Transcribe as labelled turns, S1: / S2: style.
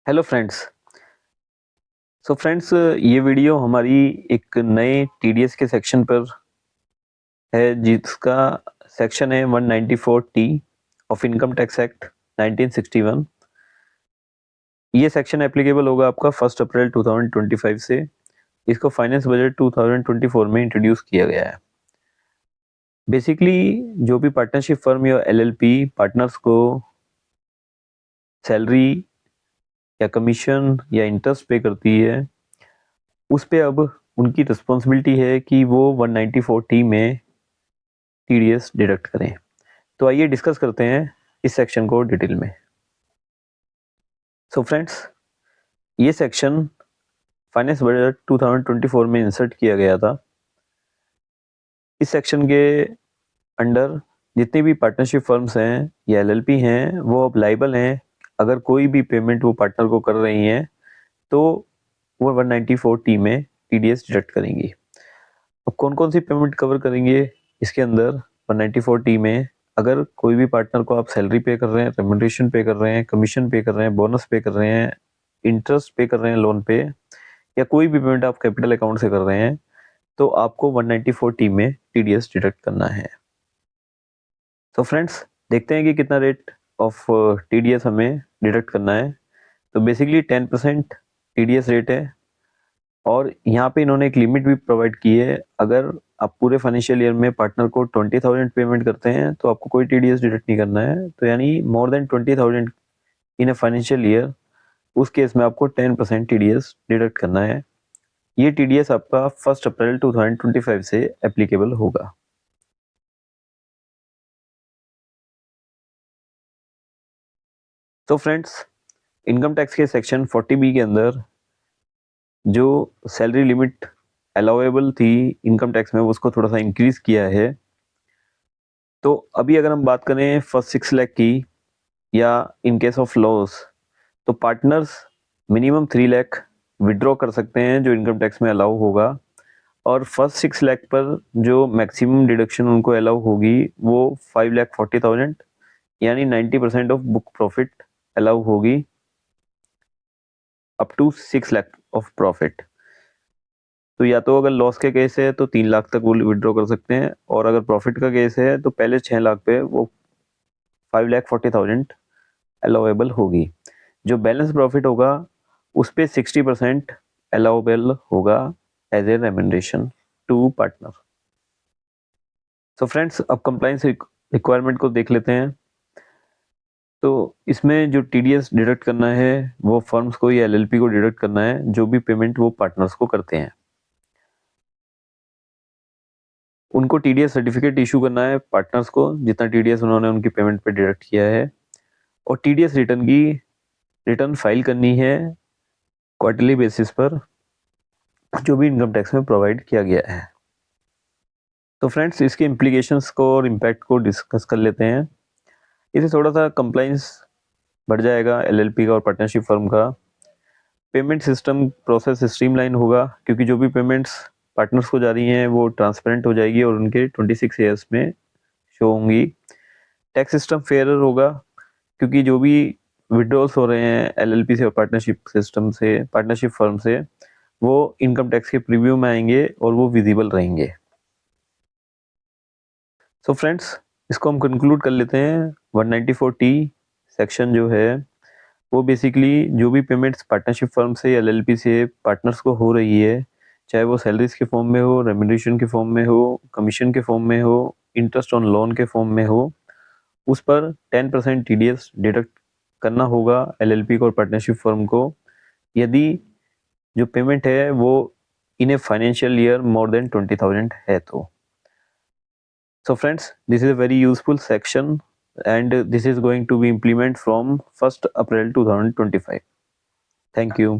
S1: Hello friends. So friends, ये video हमारी एक नए टीडीएस के सेक्शन पर है, जिसका सेक्शन है 194 T of income tax act 1961। ये सेक्शन एप्लीकेबल होगा आपका 1 अप्रैल 2025 से। इसको फाइनेंस बजट 2024 में इंट्रोड्यूस किया गया है। बेसिकली जो भी पार्टनरशिप फर्म या एलएलपी पार्टनर्स को सैलरी या कमीशन या इंटरेस्ट पे करती है, उस पे अब उनकी रिस्पॉन्सिबिलिटी है कि वो 194 टी में टीडीएस डिडक्ट करें। तो आइए डिस्कस करते हैं इस सेक्शन को डिटेल में। सो फ्रेंड्स, ये सेक्शन फाइनेंस बजट 2024 में इंसर्ट किया गया था। इस सेक्शन के अंडर जितनी भी पार्टनरशिप फर्म्स हैं या एलएलपी हैं, वो अब लाइबल हैं। अगर कोई भी पेमेंट वो पार्टनर को कर रही हैं तो वो 194 टी में टीडीएस डिडक्ट करेंगी। अब कौन कौन सी पेमेंट कवर करेंगे इसके अंदर 194 टी में? अगर कोई भी पार्टनर को आप सैलरी पे कर रहे हैं, रेम्यूनरेशन पे कर रहे हैं, कमीशन पे कर रहे हैं, बोनस पे कर रहे हैं, इंटरेस्ट पे कर रहे हैं लोन पे, या कोई भी पेमेंट आप कैपिटल अकाउंट से कर रहे हैं, तो आपको 194 टी में टीडीएस डिडक्ट करना है। तो फ्रेंड्स, देखते हैं कि कितना रेट ऑफ टीडीएस हमें डिडक्ट करना है। तो बेसिकली 10% टीडीएस रेट है, और यहाँ पे इन्होंने एक लिमिट भी प्रोवाइड की है। अगर आप पूरे फाइनेंशियल ईयर में पार्टनर को 20,000 पेमेंट करते हैं तो आपको कोई टीडीएस डिडक्ट नहीं करना है। तो यानी मोर than 20,000 in a financial year, उस केस में आपको 10% टीडीएस डिडक्ट करना है। ये टीडीएस आपका 1 अप्रैल 2025 से एप्लीकेबल होगा। तो फ्रेंड्स, इनकम टैक्स के सेक्शन 40B के अंदर जो सैलरी लिमिट अलाउेबल थी इनकम टैक्स में, उसको थोड़ा सा इंक्रीज किया है। तो अभी अगर हम बात करें फर्स्ट 6 लाख की, या इन केस ऑफ लॉस, तो पार्टनर्स मिनिमम 3 लाख विड्रॉ कर सकते हैं जो इनकम टैक्स में अलाउ होगा। और फर्स्ट 6 लाख पर जो मैक्सिमम डिडक्शन उनको अलाउ होगी वो 5,40,000 यानी 90% ऑफ बुक प्रॉफिट अलाउ होगी, up to 6 lakh of profit. तो या तो अगर लॉस के केस है तो 3 लाख तक वो विड्रॉ कर सकते हैं, और अगर प्रॉफिट का केस है तो पहले 6 लाख पे वो 5,40,000 अलाउेबल होगी। जो बैलेंस प्रॉफिट होगा उस पे 60% अलाउेबल होगा as a remuneration to partner. So friends, अब कंप्लाइंस रिक्वायरमेंट को देख लेते हैं। तो इसमें जो टीडीएस डिडक्ट करना है वो फर्म्स को या एलएलपी को डिडक्ट करना है, जो भी पेमेंट वो पार्टनर्स को करते हैं। उनको टीडीएस सर्टिफिकेट इशू करना है पार्टनर्स को, जितना टीडीएस उन्होंने उनकी पेमेंट पे डिडक्ट किया है। और टीडीएस रिटर्न की रिटर्न फाइल करनी है क्वार्टरली बेसिस पर, जो भी इनकम टैक्स में प्रोवाइड किया गया है। तो फ्रेंड्स, इसके इम्प्लीकेशंस को और इम्पैक्ट को डिस्कस कर लेते हैं। इससे थोड़ा सा कंप्लाइंस बढ़ जाएगा एलएलपी का और पार्टनरशिप फर्म का। पेमेंट सिस्टम प्रोसेस स्ट्रीमलाइन होगा, क्योंकि जो भी पेमेंट्स पार्टनर्स को जा रही हैं वो ट्रांसपेरेंट हो जाएगी और उनके 26 ईयर्स में शो होंगी। टैक्स सिस्टम फेयरर होगा, क्योंकि जो भी विड्रॉल्स हो रहे हैं एलएलपी से और पार्टनरशिप सिस्टम से, पार्टनरशिप फर्म से, वो इनकम टैक्स के प्रीव्यू में आएंगे और वो विजिबल रहेंगे। सो फ्रेंड्स, इसको हम कंक्लूड कर लेते हैं। 194 टी सेक्शन जो है वो बेसिकली जो भी पेमेंट्स पार्टनरशिप फर्म से या एलएलपी से पार्टनर्स को हो रही है, चाहे वो सैलरीज के फॉर्म में हो, रेम्यूनरेशन के फॉर्म में हो, कमीशन के फॉर्म में हो, इंटरेस्ट ऑन लोन के फॉर्म में हो, उस पर 10% टीडीएस डिडक्ट करना होगा एलएलपी को और पार्टनरशिप फर्म को, यदि जो पेमेंट है वो in a financial year more than 20,000 है तो। So friends, this is a very useful section, and this is going to be implemented from 1st April 2025. Thank you.